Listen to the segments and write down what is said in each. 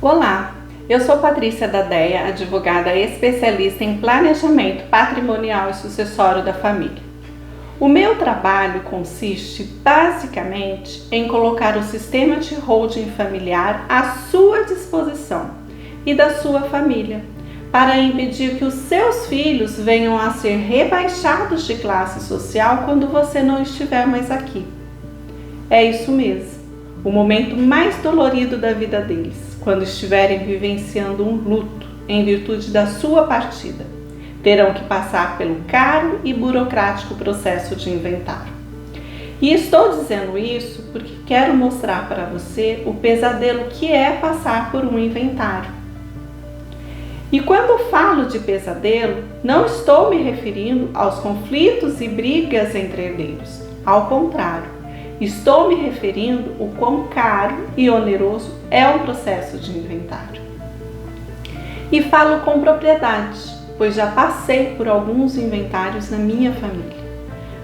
Olá, eu sou Patrícia Dadeia, advogada especialista em planejamento patrimonial e sucessório da família. O meu trabalho consiste basicamente em colocar o sistema de holding familiar à sua disposição e da sua família, para impedir que os seus filhos venham a ser rebaixados de classe social quando você não estiver mais aqui. É isso mesmo, o momento mais dolorido da vida deles, quando estiverem vivenciando um luto em virtude da sua partida. Terão que passar pelo caro e burocrático processo de inventário. E estou dizendo isso porque quero mostrar para você o pesadelo que é passar por um inventário. E quando falo de pesadelo, não estou me referindo aos conflitos e brigas entre herdeiros. Ao contrário, estou me referindo ao quão caro e oneroso é o processo de inventário. E falo com propriedade, pois já passei por alguns inventários na minha família.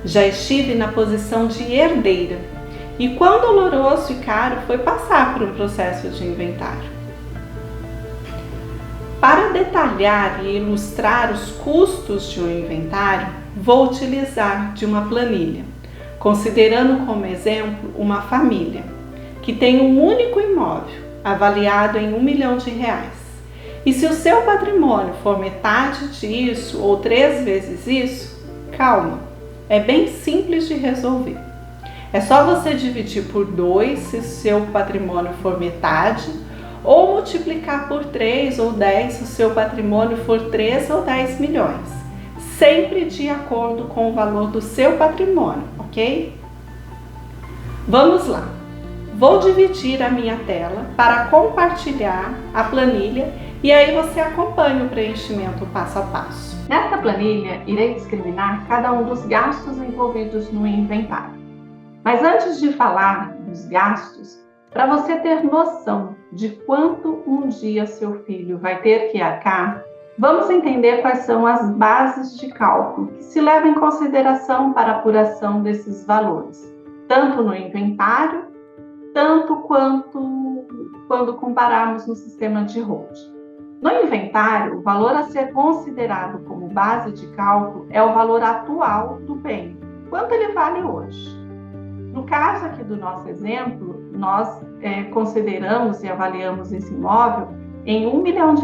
Já estive na posição de herdeira. E quão doloroso e caro foi passar por um processo de inventário. Para detalhar e ilustrar os custos de um inventário, vou utilizar de uma planilha, considerando como exemplo uma família que tem um único imóvel avaliado em R$1 milhão. E se o seu patrimônio for metade disso ou 3 vezes isso, calma, é bem simples de resolver. É só você dividir por 2 se o seu patrimônio for metade, ou multiplicar por 3 ou 10 se o seu patrimônio for 3 ou 10 milhões, sempre de acordo com o valor do seu patrimônio, ok? Vamos lá! Vou dividir a minha tela para compartilhar a planilha e aí você acompanha o preenchimento passo a passo. Nesta planilha, irei discriminar cada um dos gastos envolvidos no inventário. Mas antes de falar dos gastos, para você ter noção de quanto um dia seu filho vai ter que arcar, vamos entender quais são as bases de cálculo que se levam em consideração para a apuração desses valores, tanto no inventário, tanto quanto quando compararmos no sistema de holding. No inventário, o valor a ser considerado como base de cálculo é o valor atual do bem, quanto ele vale hoje. No caso aqui do nosso exemplo, nós consideramos e avaliamos esse imóvel em R$1 milhão.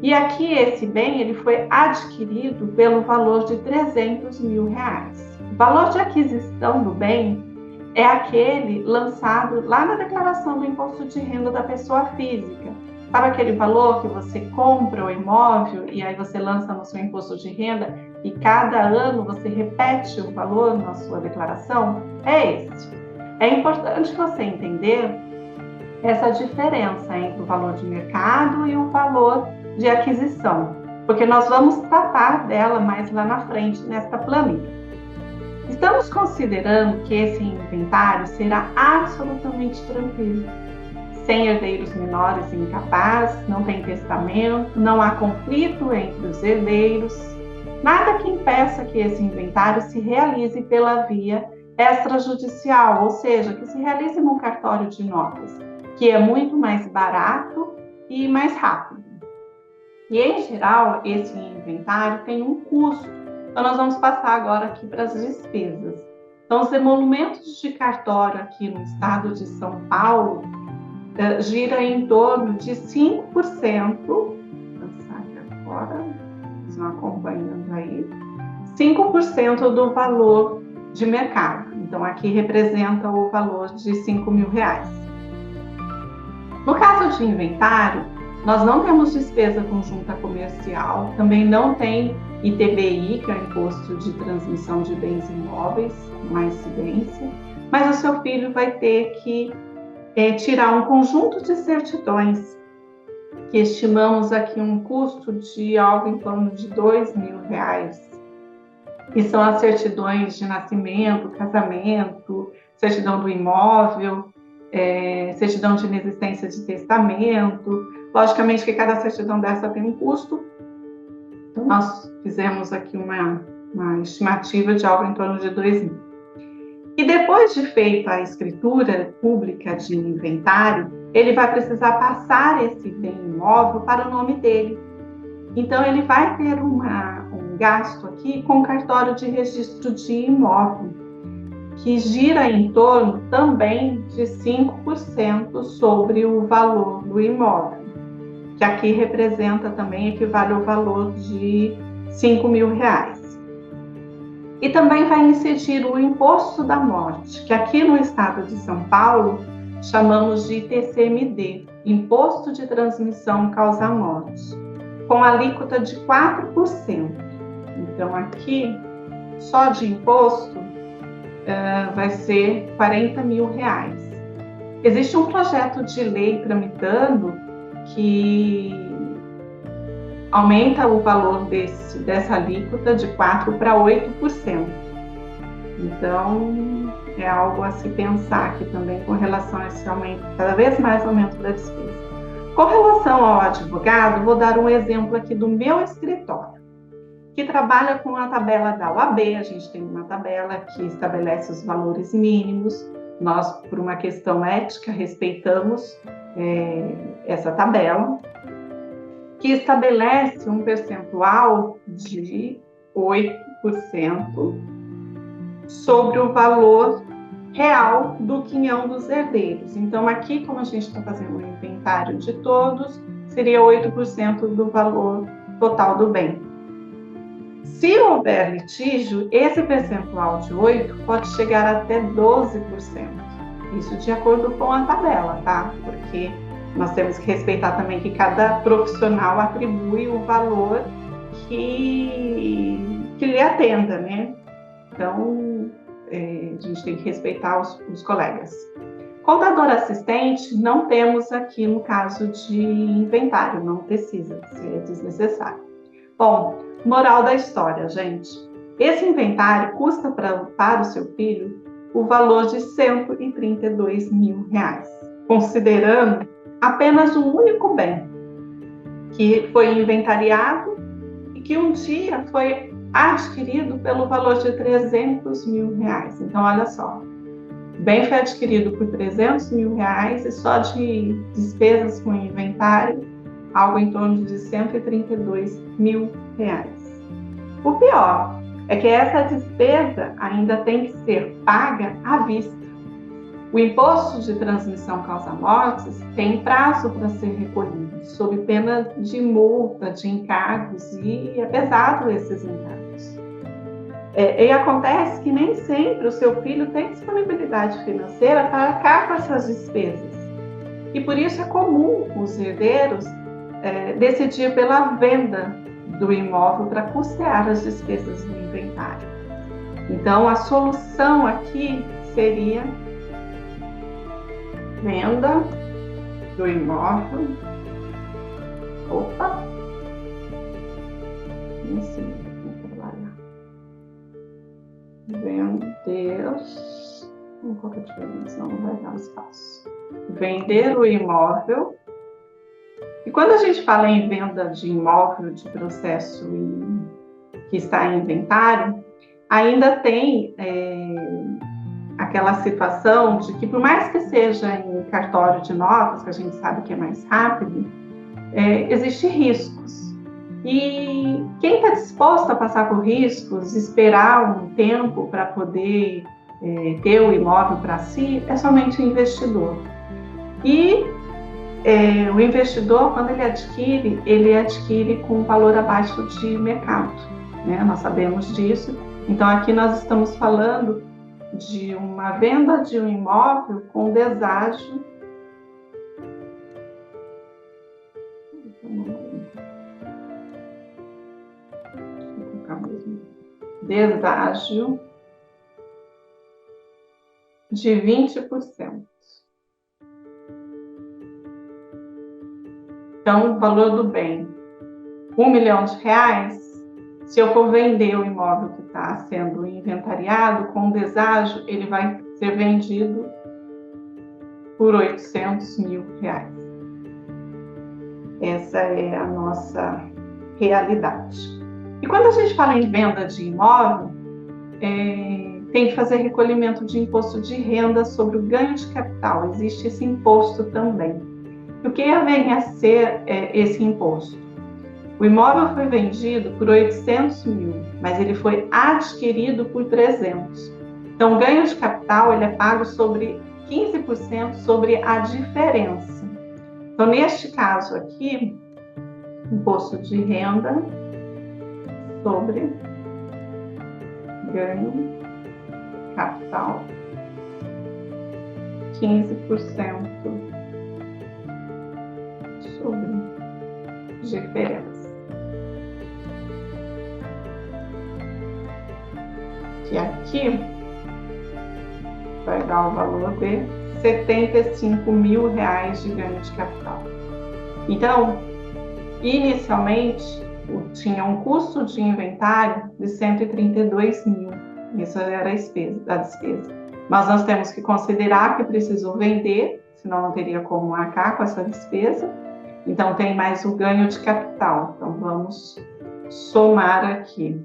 E aqui esse bem ele foi adquirido pelo valor de R$300 mil. O valor de aquisição do bem é aquele lançado lá na declaração do imposto de renda da pessoa física. Sabe aquele valor que você compra o imóvel e aí você lança no seu imposto de renda e cada ano você repete o valor na sua declaração? É esse. É importante você entender essa diferença entre o valor de mercado e o valor de aquisição, porque nós vamos tratar dela mais lá na frente nesta planilha. Estamos considerando que esse inventário será absolutamente tranquilo, sem herdeiros menores e incapazes, não tem testamento, não há conflito entre os herdeiros, nada que impeça que esse inventário se realize pela via extrajudicial, ou seja, que se realize num cartório de notas, que é muito mais barato e mais rápido. E, em geral, esse inventário tem um custo. Então, nós vamos passar agora aqui para as despesas. Então, os emolumentos de cartório aqui no estado de São Paulo gira em torno de 5%. Vou passar aqui agora, vocês vão acompanhando aí. 5% do valor de mercado. Então, aqui representa o valor de R$5 mil. No caso de inventário, nós não temos despesa conjunta comercial, também não tem ITBI, que é o Imposto de Transmissão de Bens Imóveis, uma incidência, mas o seu filho vai ter que tirar um conjunto de certidões, que estimamos aqui um custo de algo em torno de R$2 mil, que são as certidões de nascimento, casamento, certidão do imóvel, certidão de inexistência de testamento. Logicamente que cada certidão dessa tem um custo, então nós fizemos aqui uma estimativa de algo em torno de R$2 mil. E depois de feita a escritura pública de inventário, ele vai precisar passar esse bem imóvel para o nome dele. Então, ele vai ter um gasto aqui com o cartório de registro de imóvel, que gira em torno também de 5% sobre o valor do imóvel, que aqui representa também, equivale ao valor de R$5.000. E também vai incidir o imposto da morte, que aqui no estado de São Paulo chamamos de ITCMD, Imposto de Transmissão Causa-Morte, com alíquota de 4%. Então, aqui, só de imposto, vai ser R$40.000. Existe um projeto de lei tramitando que aumenta o valor dessa alíquota de 4% para 8%. Então, é algo a se pensar aqui também com relação a esse aumento, cada vez mais aumento da despesa. Com relação ao advogado, vou dar um exemplo aqui do meu escritório, que trabalha com a tabela da OAB. A gente tem uma tabela que estabelece os valores mínimos. Nós, por uma questão ética, respeitamos essa tabela, que estabelece um percentual de 8% sobre o valor real do quinhão dos herdeiros. Então, aqui, como a gente está fazendo um inventário de todos, seria 8% do valor total do bem. Se houver litígio, esse percentual de 8% pode chegar até 12%. Isso de acordo com a tabela, tá? Porque nós temos que respeitar também que cada profissional atribui o valor que lhe atenda, né? Então, a gente tem que respeitar os colegas. Contador assistente, não temos aqui no caso de inventário, não precisa, se é desnecessário. Bom, moral da história, gente. Esse inventário custa para o seu filho o valor de R$132.000, considerando apenas um único bem, que foi inventariado e que um dia foi adquirido pelo valor de R$300.000. Então, olha só, o bem foi adquirido por R$300.000 e só de despesas com inventário, algo em torno de R$132.000. O pior é que essa despesa ainda tem que ser paga à vista. O imposto de transmissão causa-mortes tem prazo para ser recolhido, sob pena de multa, de encargos, e é pesado esses encargos. E acontece que nem sempre o seu filho tem disponibilidade financeira para arcar com essas despesas. E por isso é comum os herdeiros decidir pela venda do imóvel para custear as despesas do inventário. Então, a solução aqui seria venda do imóvel. Opa! Assim, vou trabalhar. Vender. Vamos colocar diferente, senão não vai dar espaço. Vender o imóvel. E quando a gente fala em venda de imóvel de processo que está em inventário, ainda tem aquela situação de que, por mais que seja em cartório de notas, que a gente sabe que é mais rápido, existem riscos. E quem está disposto a passar por riscos, esperar um tempo para poder ter o imóvel para si, é somente o investidor. E o investidor, quando ele adquire com um valor abaixo de mercado, né? Nós sabemos disso. Então, aqui nós estamos falando de uma venda de um imóvel com deságio. Deságio de 20%. Então, o valor do bem, R$1 milhão. Se eu for vender o imóvel que está sendo inventariado com deságio, ele vai ser vendido por R$800.000. Essa é a nossa realidade. E quando a gente fala em venda de imóvel, tem que fazer recolhimento de imposto de renda sobre o ganho de capital. Existe esse imposto também. E o que vem a ser esse imposto? O imóvel foi vendido por 800 mil, mas ele foi adquirido por 300. Então, o ganho de capital ele é pago sobre 15% sobre a diferença. Então, neste caso aqui, imposto de renda sobre ganho capital, 15% sobre diferença. Que aqui vai dar o valor de R$75 mil de ganho de capital. Então, inicialmente, tinha um custo de inventário de 132 mil. Isso era a despesa. Mas nós temos que considerar que precisou vender, senão não teria como arcar com essa despesa. Então, tem mais o ganho de capital. Então, vamos somar aqui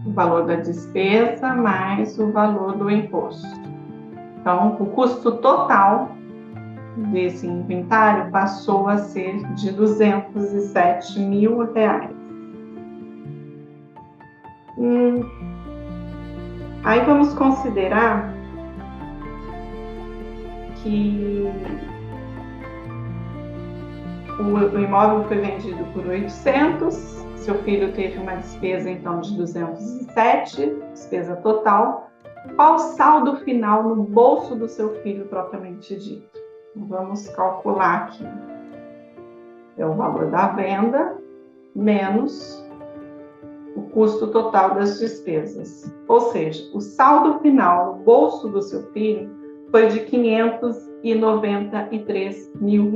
o valor da despesa mais o valor do imposto. Então, o custo total desse inventário passou a ser de R$207 mil. Aí vamos considerar que o imóvel foi vendido por 800, seu filho teve uma despesa então de 207, despesa total. Qual o saldo final no bolso do seu filho propriamente dito? Vamos calcular aqui. É o valor da venda menos o custo total das despesas. Ou seja, o saldo final no bolso do seu filho foi de R$593 mil.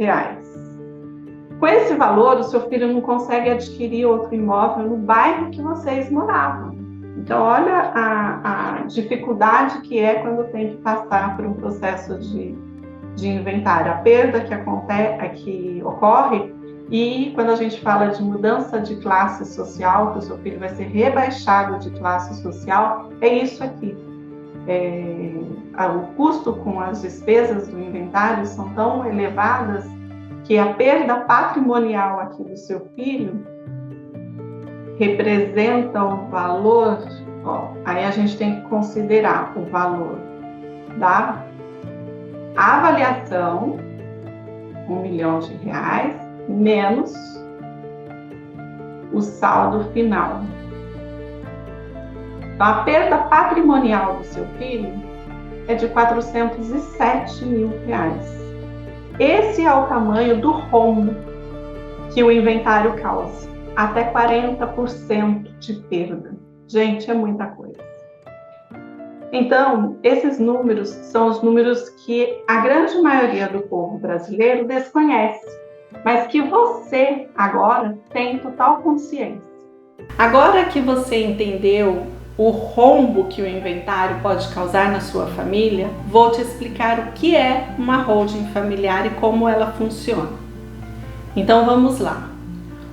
Com esse valor, o seu filho não consegue adquirir outro imóvel no bairro que vocês moravam. Então, olha a dificuldade que é quando tem que passar por um processo de inventário. A perda que ocorre, e quando a gente fala de mudança de classe social, que o seu filho vai ser rebaixado de classe social, é isso aqui. O custo com as despesas do inventário são tão elevadas que a perda patrimonial aqui do seu filho representa o valor, aí a gente tem que considerar o valor da avaliação, R$1 milhão, menos o saldo final. Então, a perda patrimonial do seu filho é de R$407 mil. Esse é o tamanho do rombo que o inventário causa. Até 40% de perda. Gente, é muita coisa. Então, esses números são os números que a grande maioria do povo brasileiro desconhece, mas que você agora tem total consciência. Agora que você entendeu o rombo que o inventário pode causar na sua família, vou te explicar o que é uma holding familiar e como ela funciona. Então vamos lá.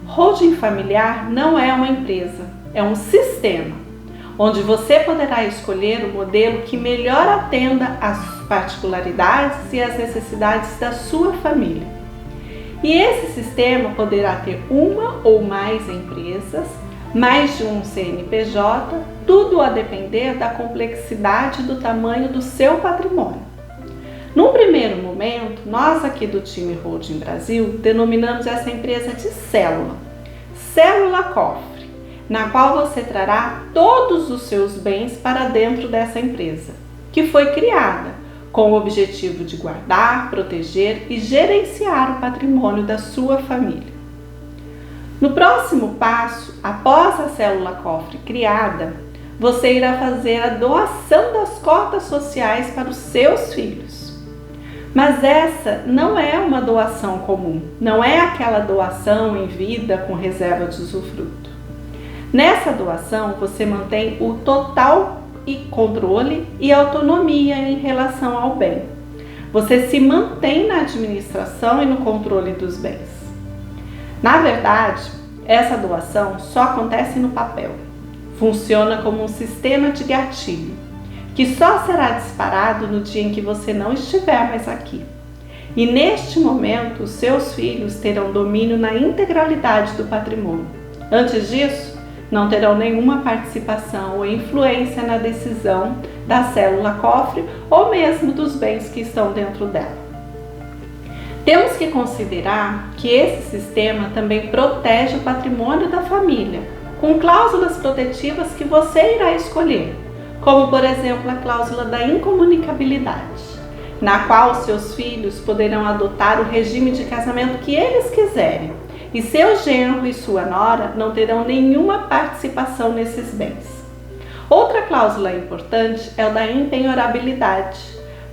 Holding familiar não é uma empresa, é um sistema, onde você poderá escolher o modelo que melhor atenda às particularidades e às necessidades da sua família. E esse sistema poderá ter uma ou mais empresas, mais de um CNPJ, tudo a depender da complexidade do tamanho do seu patrimônio. Num primeiro momento, nós aqui do time Holding Brasil denominamos essa empresa de célula cofre, na qual você trará todos os seus bens para dentro dessa empresa, que foi criada com o objetivo de guardar, proteger e gerenciar o patrimônio da sua família. No próximo passo, após a célula cofre criada, você irá fazer a doação das cotas sociais para os seus filhos. Mas essa não é uma doação comum, não é aquela doação em vida com reserva de usufruto. Nessa doação, você mantém o total controle e autonomia em relação ao bem. Você se mantém na administração e no controle dos bens. Na verdade, essa doação só acontece no papel. Funciona como um sistema de gatilho, que só será disparado no dia em que você não estiver mais aqui. E neste momento, os seus filhos terão domínio na integralidade do patrimônio. Antes disso, não terão nenhuma participação ou influência na decisão da célula cofre ou mesmo dos bens que estão dentro dela. Temos que considerar que esse sistema também protege o patrimônio da família, com cláusulas protetivas que você irá escolher, como por exemplo a cláusula da incomunicabilidade, na qual seus filhos poderão adotar o regime de casamento que eles quiserem, e seu genro e sua nora não terão nenhuma participação nesses bens. Outra cláusula importante é o da impenhorabilidade,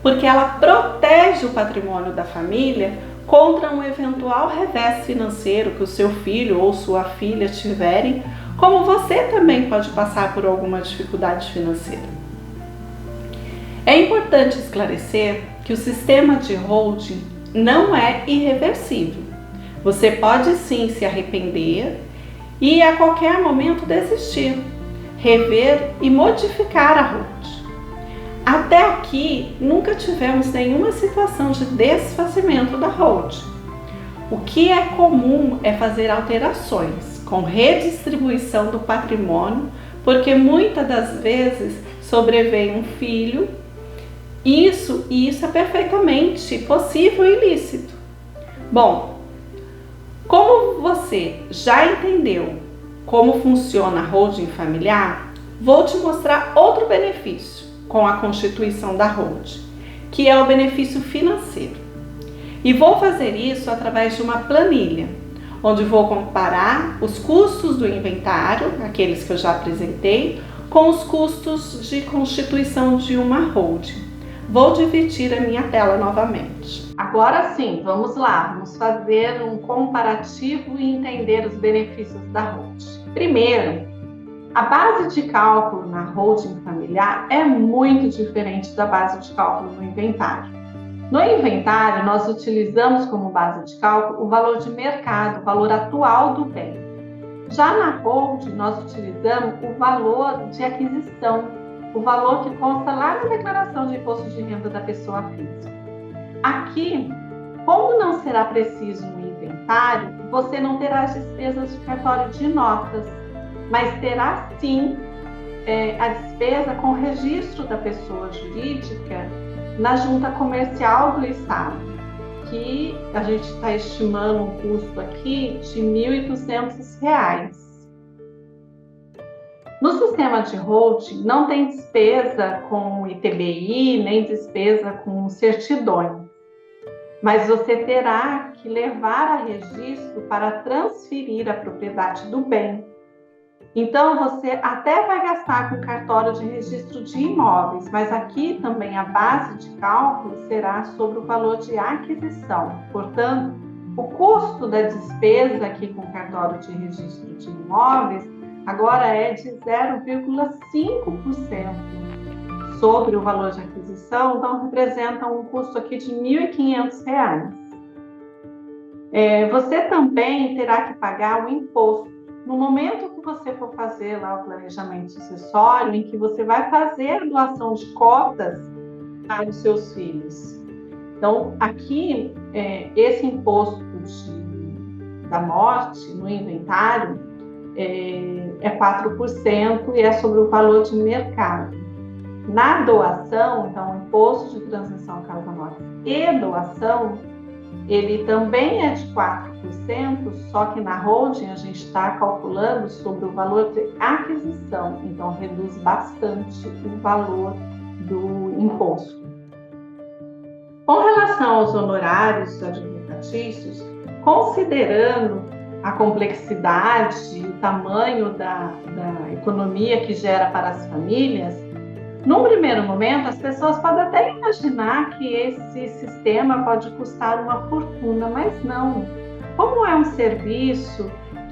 porque ela protege o patrimônio da família contra um eventual revés financeiro que o seu filho ou sua filha tiverem, como você também pode passar por alguma dificuldade financeira. É importante esclarecer que o sistema de holding não é irreversível. Você pode sim se arrepender e a qualquer momento desistir, rever e modificar a holding. Até aqui, nunca tivemos nenhuma situação de desfazimento da holding. O que é comum é fazer alterações com redistribuição do patrimônio, porque muitas das vezes sobrevém um filho. Isso é perfeitamente possível e lícito. Bom, como você já entendeu como funciona a holding familiar, vou te mostrar outro benefício com a constituição da holding, que é o benefício financeiro. E vou fazer isso através de uma planilha, onde vou comparar os custos do inventário, aqueles que eu já apresentei, com os custos de constituição de uma holding. Vou dividir a minha tela novamente. Agora sim, vamos lá, vamos fazer um comparativo e entender os benefícios da holding. Primeiro, a base de cálculo na holding familiar é muito diferente da base de cálculo no inventário. No inventário, nós utilizamos como base de cálculo o valor de mercado, o valor atual do bem. Já na holding, nós utilizamos o valor de aquisição, o valor que consta lá na declaração de imposto de renda da pessoa física. Aqui, como não será preciso um inventário, você não terá as despesas de cartório de notas, mas terá sim a despesa com registro da pessoa jurídica na junta comercial do Estado, que a gente está estimando um custo aqui de R$ 1.800. No sistema de holding, não tem despesa com ITBI, nem despesa com certidões, mas você terá que levar a registro para transferir a propriedade do bem. Então, você até vai gastar com cartório de registro de imóveis, mas aqui também a base de cálculo será sobre o valor de aquisição. Portanto, o custo da despesa aqui com cartório de registro de imóveis agora é de 0,5% sobre o valor de aquisição, então representa um custo aqui de R$ 1.500. Você também terá que pagar o imposto. No momento que você for fazer lá o planejamento sucessório, em que você vai fazer a doação de cotas para os seus filhos. Então, aqui, esse imposto da morte no inventário é 4% e é sobre o valor de mercado. Na doação, então, o imposto de transmissão causa-morte e doação, ele também é de 4%, só que na holding a gente está calculando sobre o valor de aquisição, então reduz bastante o valor do imposto. Com relação aos honorários advocatícios, considerando a complexidade e o tamanho da economia que gera para as famílias, num primeiro momento, as pessoas podem até imaginar que esse sistema pode custar uma fortuna, mas não. Como é um serviço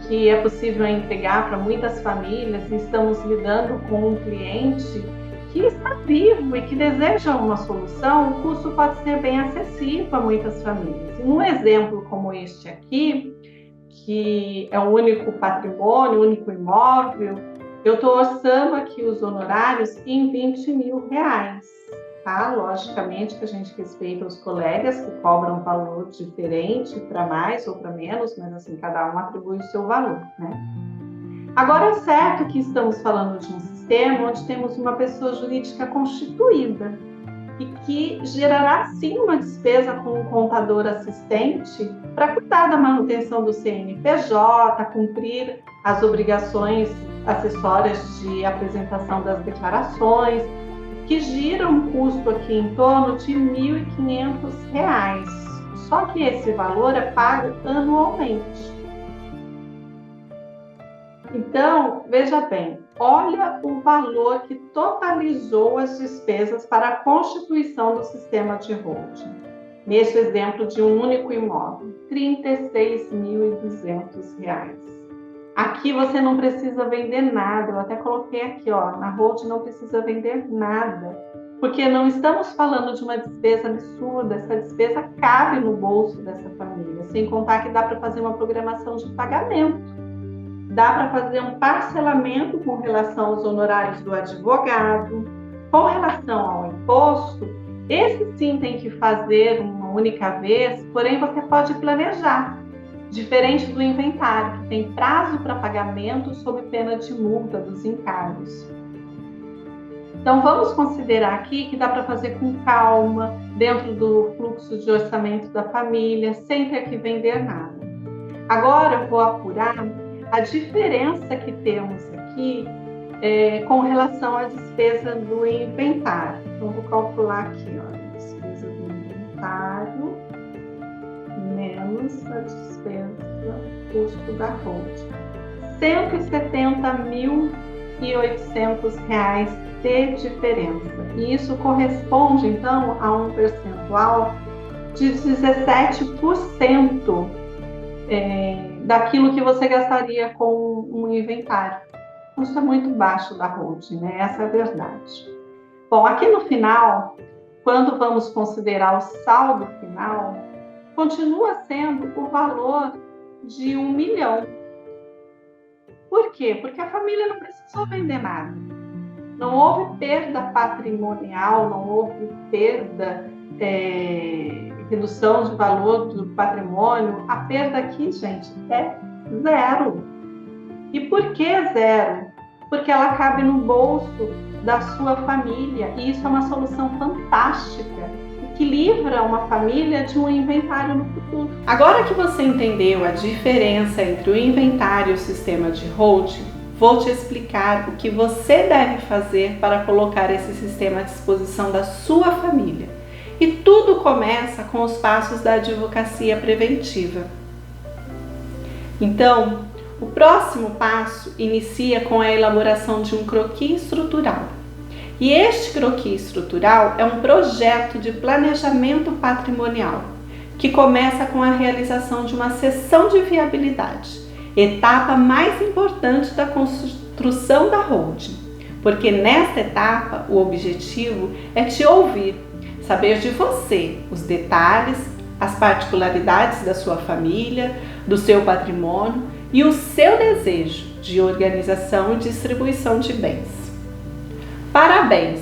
que é possível entregar para muitas famílias e estamos lidando com um cliente que está vivo e que deseja uma solução, o custo pode ser bem acessível a muitas famílias. E num exemplo como este aqui, que é o único patrimônio, o único imóvel, Eu estou orçando aqui os honorários em R$ 20.000, tá? Logicamente que a gente respeita os colegas que cobram um valor diferente para mais ou para menos, mas assim, cada um atribui o seu valor, né? Agora é certo que estamos falando de um sistema onde temos uma pessoa jurídica constituída e que gerará sim uma despesa com um contador assistente para cuidar da manutenção do CNPJ, cumprir as obrigações acessórias de apresentação das declarações, que gira um custo aqui em torno de R$ 1.500. Só que esse valor é pago anualmente. Então, veja bem, olha o valor que totalizou as despesas para a constituição do sistema de holding. Neste exemplo de um único imóvel, R$ 36.200. Aqui você não precisa vender nada, eu até coloquei aqui, ó, na holding não precisa vender nada, porque não estamos falando de uma despesa absurda, essa despesa cabe no bolso dessa família, sem contar que dá para fazer uma programação de pagamento. Dá para fazer um parcelamento com relação aos honorários do advogado, com relação ao imposto, esse sim tem que fazer uma única vez, porém você pode planejar, diferente do inventário, que tem prazo para pagamento sob pena de multa dos encargos. Então vamos considerar aqui que dá para fazer com calma, dentro do fluxo de orçamento da família, sem ter que vender nada. Agora eu vou apurar a diferença que temos aqui com relação à despesa do inventário. Então, vou calcular aqui, ó, a despesa do inventário menos a despesa custo da holding. R$ 170.800 de diferença. E isso corresponde, então, a um percentual de 17%. Daquilo que você gastaria com um inventário. Isso é muito baixo da holding, né? Essa é a verdade. Bom, aqui no final, quando vamos considerar o saldo final, continua sendo o valor de R$ 1 milhão. Por quê? Porque a família não precisou vender nada. Não houve perda patrimonial, não houve perda, redução de valor do patrimônio. A perda aqui, gente, é zero. E por que zero? Porque ela cabe no bolso da sua família, e isso é uma solução fantástica que livra uma família de um inventário no futuro. Agora que você entendeu a diferença entre o inventário e o sistema de holding, vou te explicar o que você deve fazer para colocar esse sistema à disposição da sua família. E tudo começa com os passos da advocacia preventiva. Então, o próximo passo inicia com a elaboração de um croquis estrutural. E este croquis estrutural é um projeto de planejamento patrimonial, que começa com a realização de uma sessão de viabilidade, etapa mais importante da construção da holding, porque nesta etapa o objetivo é te ouvir, saber de você os detalhes, as particularidades da sua família, do seu patrimônio e o seu desejo de organização e distribuição de bens. Parabéns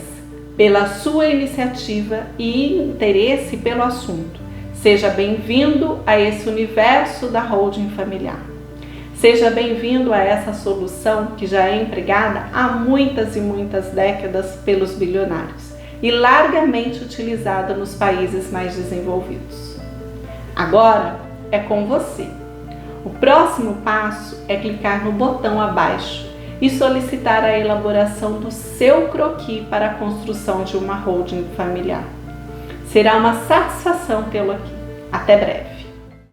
pela sua iniciativa e interesse pelo assunto. Seja bem-vindo a esse universo da holding familiar. Seja bem-vindo a essa solução que já é empregada há muitas e muitas décadas pelos bilionários e largamente utilizada nos países mais desenvolvidos. Agora é com você. O próximo passo é clicar no botão abaixo e solicitar a elaboração do seu croquis para a construção de uma holding familiar. Será uma satisfação tê-lo aqui. Até breve!